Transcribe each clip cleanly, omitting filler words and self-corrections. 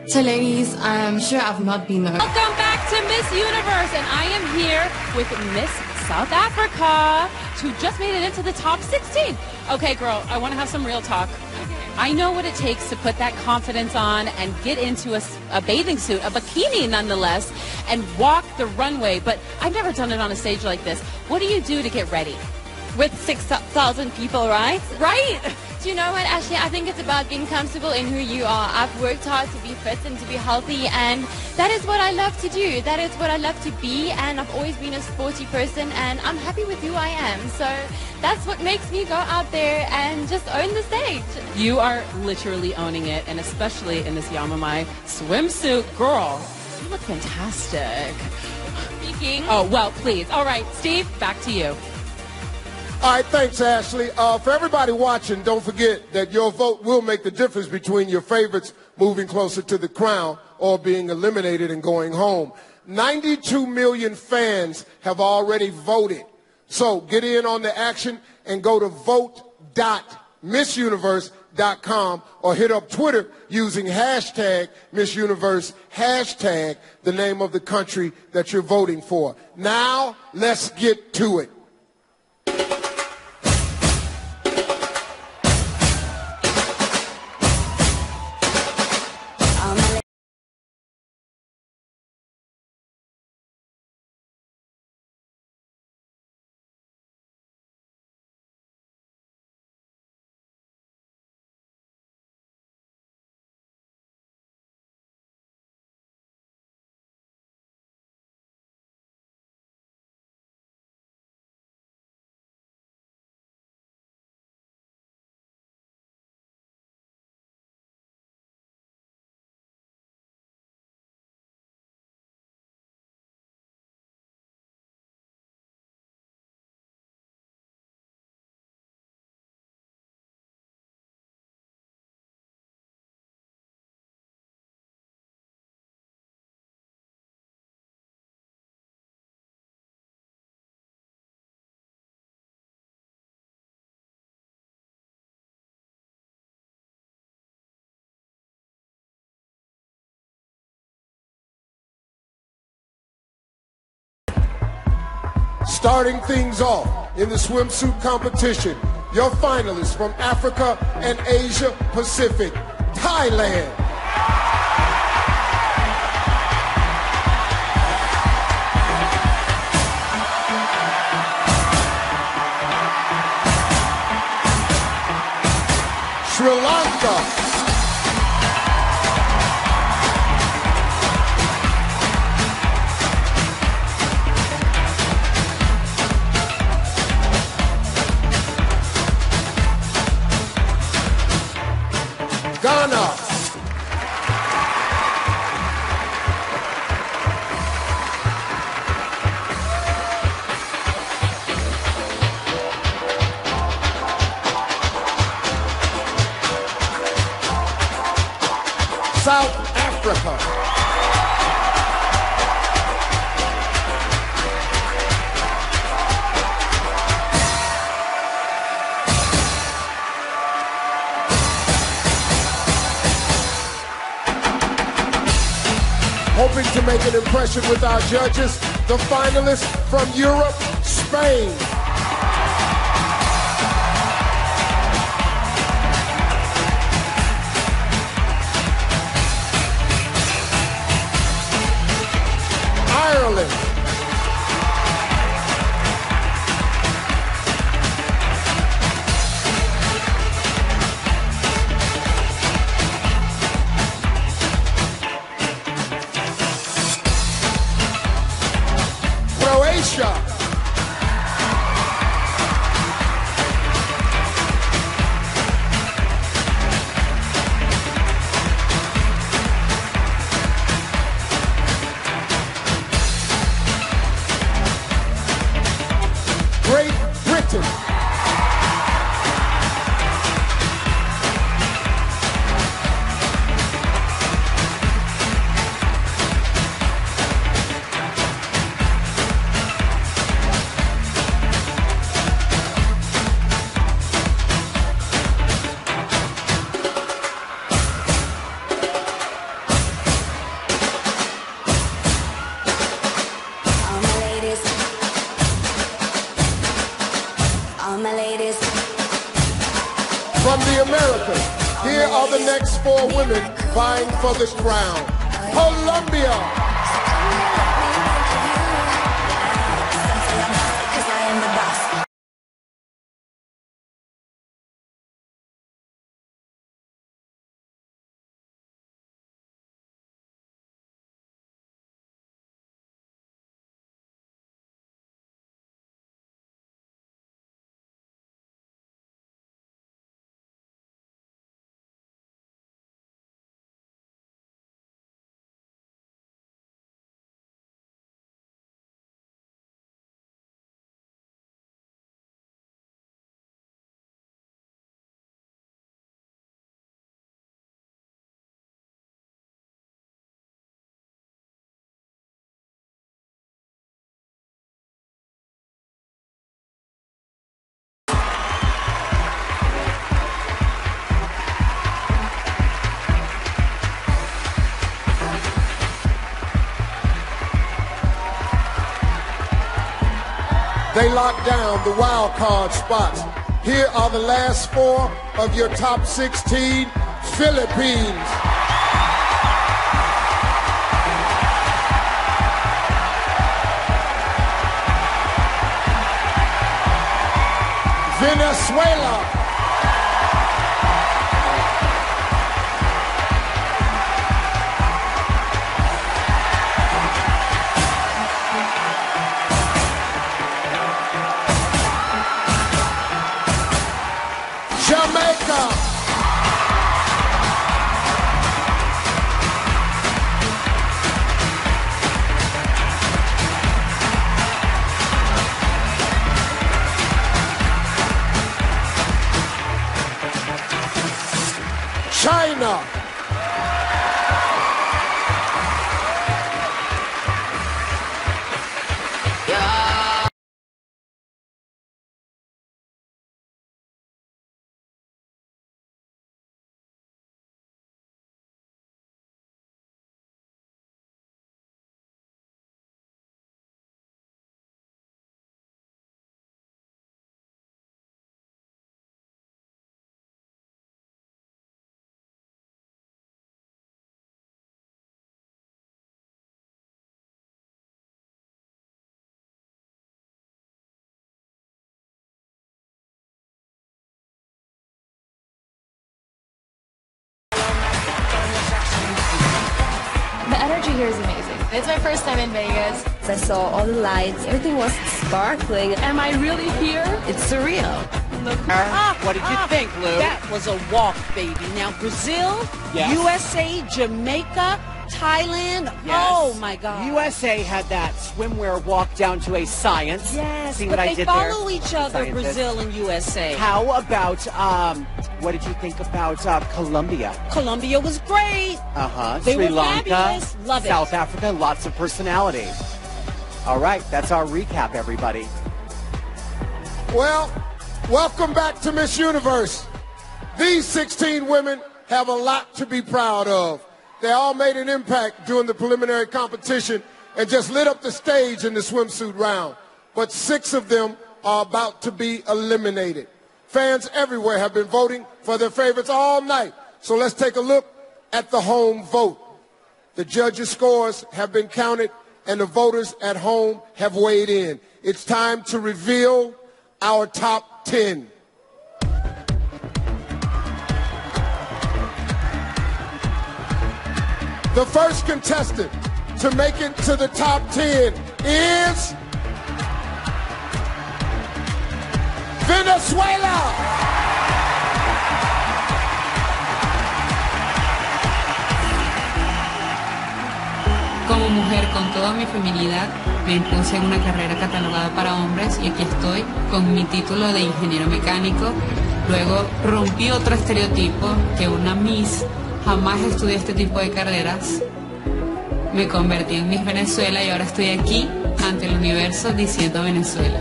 So ladies, I'm sure I've not been there. Welcome back to Miss Universe, and I am here with Miss South Africa, who just made it into the top 16. Okay, girl, I want to have some real talk. I know what it takes to put that confidence on and get into a bathing suit, a bikini nonetheless, and walk the runway, but I've never done it on a stage like this. What do you do to get ready? With 6,000 people, right? Right? Do you know what, Ashley? I think it's about being comfortable in who you are. I've worked hard to be fit and to be healthy, and that is what I love to do. That is what I love to be, and I've always been a sporty person, and I'm happy with who I am. So that's what makes me go out there and just own the stage. You are literally owning it, and especially in this Yamamai swimsuit. Girl, you look fantastic. Speaking. Oh, well, please. All right, Steve, back to you. All right, thanks, Ashley. For everybody watching, don't forget that your vote will make the difference between your favorites moving closer to the crown or being eliminated and going home. 92 million fans have already voted. So get in on the action and go to vote.missuniverse.com or hit up Twitter using hashtag Miss Universe, hashtag the name of the country that you're voting for. Now, let's get to it. Starting things off in the swimsuit competition, your finalists from Africa and Asia Pacific, Thailand. Sri Lanka. Ghana. South Africa. Hoping to make an impression with our judges, the finalists from Europe, Spain. Ireland. Croatia. are the next 4 women vying for the crown. Colombia. They lock down the wild card spots. Here are the last 4 of your top 16. Philippines. Venezuela. Jamaica. China. The energy here is amazing. It's my first time in Vegas. I saw all the lights. Everything was sparkling. Am I really here? It's surreal. What did you think, Lou? That was a walk, baby. Now, Brazil, Yes. USA, Jamaica, Thailand. Yes. Oh, my God. USA had that swimwear walk down to a science. Yes, See but what I they did follow there? each other, Scientists. Brazil and USA. How about, what did you think about Colombia? Colombia was great. They Sri were Lanka, fabulous. Love it. South Africa, lots of personality. All right, that's our recap, everybody. Well, welcome back to Miss Universe. These 16 women have a lot to be proud of. They all made an impact during the preliminary competition and just lit up the stage in the swimsuit round. But 6 of them are about to be eliminated. Fans everywhere have been voting for their favorites all night. So let's take a look at the home vote. The judges' scores have been counted and the voters at home have weighed in. It's time to reveal our top 10. The first contestant to make it to the top 10 is Venezuela. Como mujer con toda mi feminidad, me impuse en una carrera catalogada para hombres y aquí estoy con mi título de ingeniero mecánico. Luego rompí otro estereotipo, que una Miss jamás estudié este tipo de carreras. Me convertí en Miss Venezuela y ahora estoy aquí ante el universo diciendo Venezuela.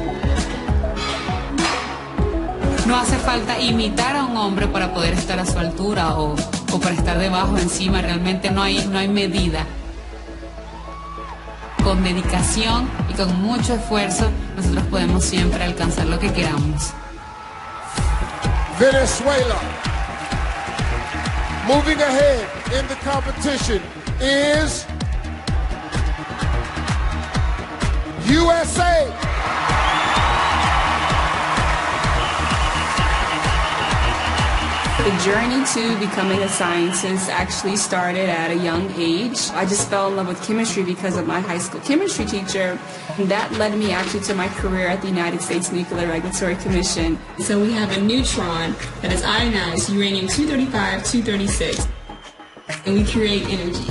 No hace falta imitar a un hombre para poder estar a su altura o para estar debajo, encima. Realmente no hay medida. Con dedicación y con mucho esfuerzo, nosotros podemos siempre alcanzar lo que queramos. Venezuela. Moving ahead in the competition is USA. The journey to becoming a scientist actually started at a young age. I just fell in love with chemistry because of my high school chemistry teacher. And that led me actually to my career at the United States Nuclear Regulatory Commission. So we have a neutron that is ionized uranium-235, 236, and we create energy.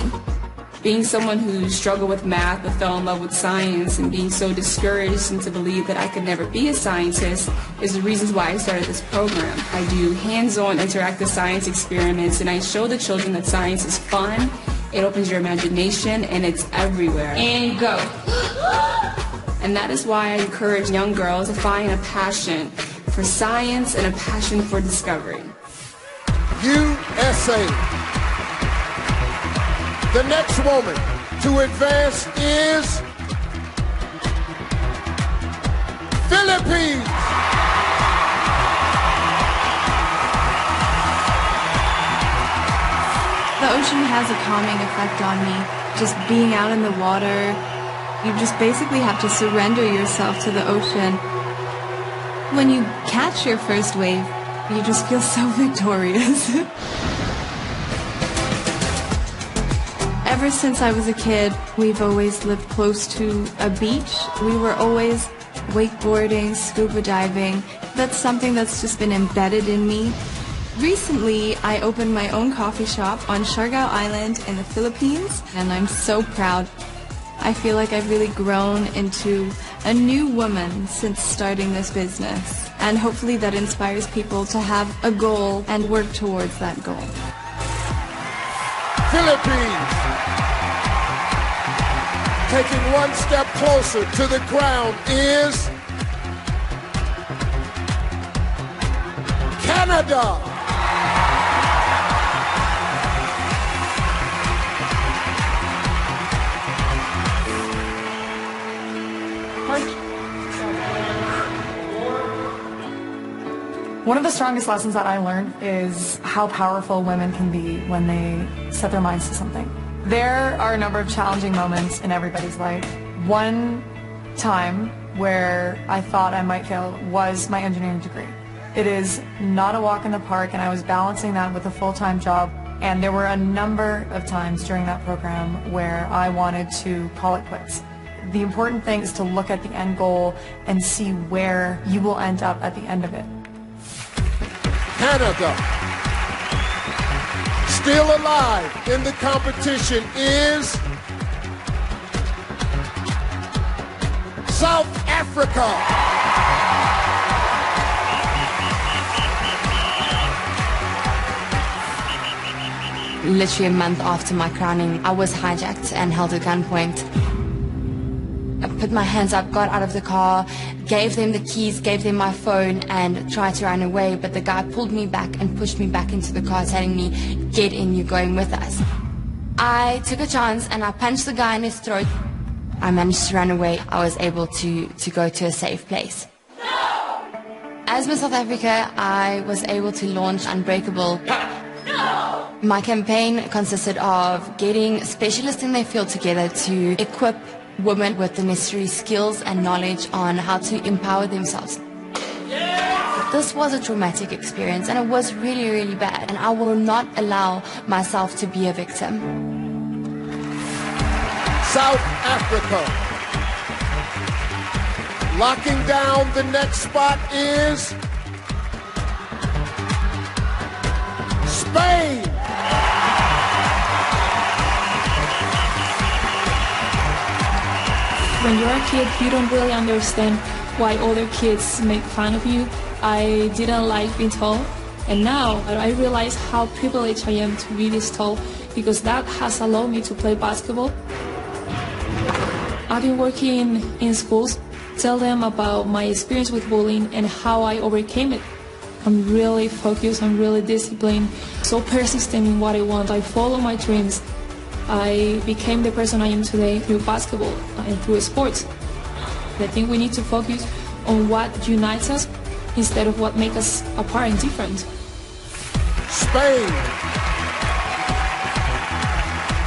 Being someone who struggled with math but fell in love with science and being so discouraged and to believe that I could never be a scientist is the reasons why I started this program. I do hands-on interactive science experiments and I show the children that science is fun, it opens your imagination, and it's everywhere. And go. And that is why I encourage young girls to find a passion for science and a passion for discovery. USA. The next woman to advance is Philippines. The ocean has a calming effect on me. Just being out in the water, you just basically have to surrender yourself to the ocean. When you catch your first wave, you just feel so victorious. Ever since I was a kid, we've always lived close to a beach. We were always wakeboarding, scuba diving. That's something that's just been embedded in me. Recently, I opened my own coffee shop on Siargao Island in the Philippines, and I'm so proud. I feel like I've really grown into a new woman since starting this business, and hopefully that inspires people to have a goal and work towards that goal. Philippines. Taking one step closer to the crown is Canada. One of the strongest lessons that I learned is how powerful women can be when they set their minds to something. There are a number of challenging moments in everybody's life. One time where I thought I might fail was my engineering degree. It is not a walk in the park, and I was balancing that with a full-time job. And there were a number of times during that program where I wanted to call it quits. The important thing is to look at the end goal and see where you will end up at the end of it. Canada. Still alive in the competition is South Africa. Literally a month after my crowning, I was hijacked and held at gunpoint. I put my hands up, got out of the car, gave them the keys, gave them my phone, and tried to run away, but the guy pulled me back and pushed me back into the car, telling me, "Get in, you're going with us." I took a chance and I punched the guy in his throat. I managed to run away. I was able to go to a safe place. No! As Miss South Africa, I was able to launch Unbreakable. No! My campaign consisted of getting specialists in their field together to equip women with the necessary skills and knowledge on how to empower themselves. Yeah! This was a traumatic experience, and it was really, really bad, and I will not allow myself to be a victim. South Africa. Locking down the next spot is Spain. When you're a kid, you don't really understand why other kids make fun of you. I didn't like being tall, and now I realize how privileged I am to be this tall, because that has allowed me to play basketball. I've been working in schools, tell them about my experience with bullying and how I overcame it. I'm really focused, I'm really disciplined, so persistent in what I want. I follow my dreams. I became the person I am today through basketball and through sports. I think we need to focus on what unites us instead of what makes us apart and different. Spain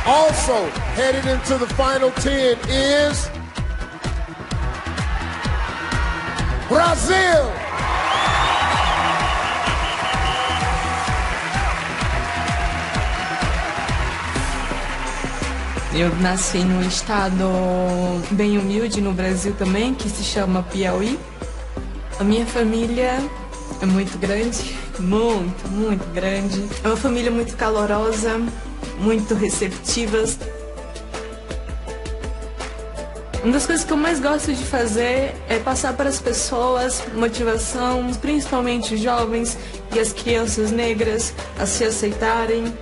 Also headed into the final 10 is Brazil. Eu nasci num estado bem humilde no Brasil também, que se chama Piauí. A minha família é muito grande, muito grande. É uma família muito calorosa, muito receptivas. Uma das coisas que eu mais gosto de fazer é passar para as pessoas motivação, principalmente os jovens e as crianças negras, a se aceitarem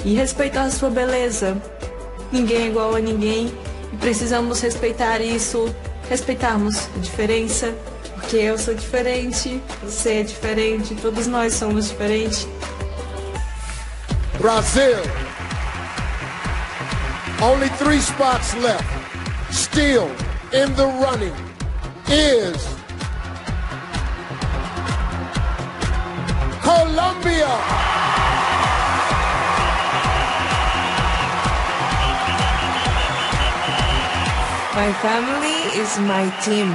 e respeitar a sua beleza. Ninguém é igual a ninguém e precisamos respeitar isso, respeitarmos a diferença, porque eu sou diferente, você é diferente, todos nós somos diferentes. Brazil. Only 3 spots left. Still in the running is Colombia. My family is my team.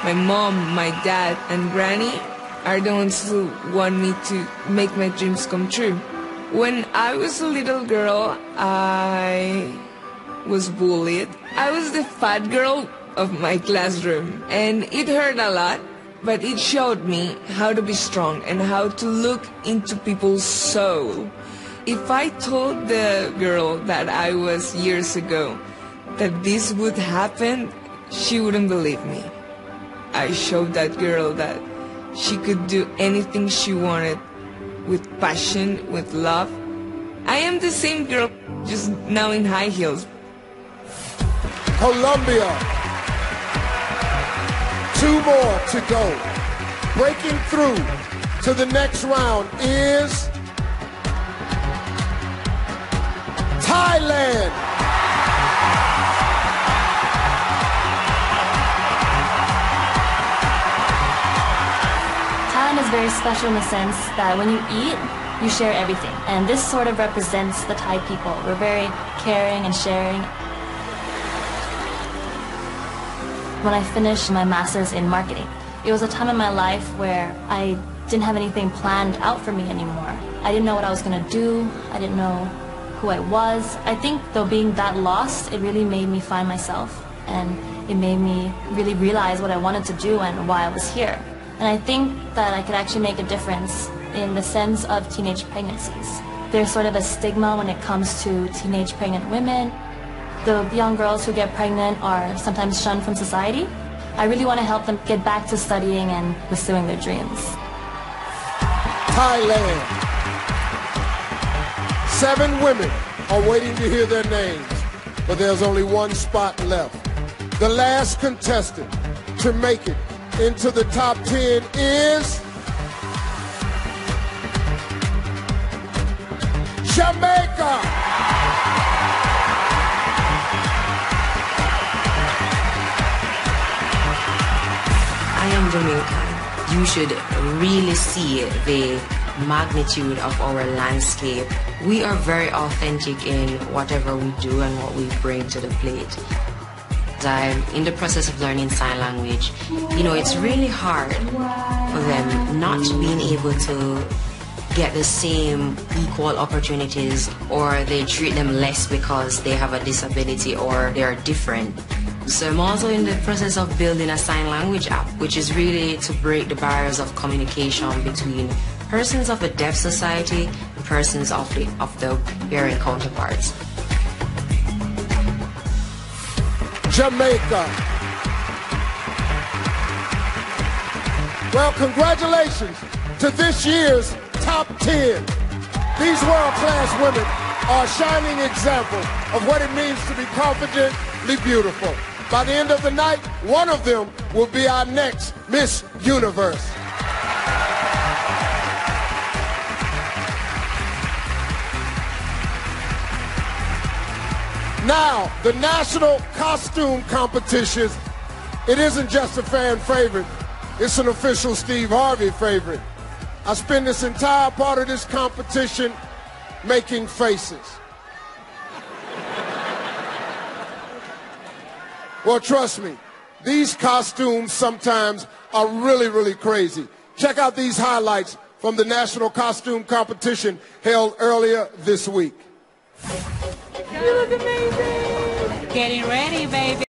My mom, my dad, and granny are the ones who want me to make my dreams come true. When I was a little girl, I was bullied. I was the fat girl of my classroom, and it hurt a lot, but it showed me how to be strong and how to look into people's soul. If I told the girl that I was years ago that this would happen, she wouldn't believe me. I showed that girl that she could do anything she wanted with passion, with love. I am the same girl, just now in high heels. Colombia. 2 more to go. Breaking through to the next round is Thailand. Thailand is very special in the sense that when you eat, you share everything. And this sort of represents the Thai people. We're very caring and sharing. When I finished my master's in marketing, it was a time in my life where I didn't have anything planned out for me anymore. I didn't know what I was going to do. I didn't know who I was. I think though being that lost, it really made me find myself, and it made me really realize what I wanted to do and why I was here. And I think that I could actually make a difference in the sense of teenage pregnancies. There's sort of a stigma when it comes to teenage pregnant women. The young girls who get pregnant are sometimes shunned from society. I really want to help them get back to studying and pursuing their dreams. Thailand. 7 women are waiting to hear their names, but there's only 1 spot left. The last contestant to make it into the top 10 is Jamaica. I am Jamaican. You should really see the magnitude of our landscape. We are very authentic in whatever we do and what we bring to the plate. I'm in the process of learning sign language. You know, it's really hard for them not being able to get the same equal opportunities, or they treat them less because they have a disability or they are different. So I'm also in the process of building a sign language app, which is really to break the barriers of communication between persons of the deaf society and persons of the hearing counterparts. Jamaica. Well, congratulations to this year's top 10. These world-class women are a shining example of what it means to be confidently beautiful. By the end of the night, one of them will be our next Miss Universe. Now, the national costume competition, it isn't just a fan favorite, it's an official Steve Harvey favorite. I spend this entire part of this competition making faces. Well, trust me, these costumes sometimes are really, really crazy. Check out these highlights from the National Costume Competition held earlier this week. You look amazing. Getting ready, baby.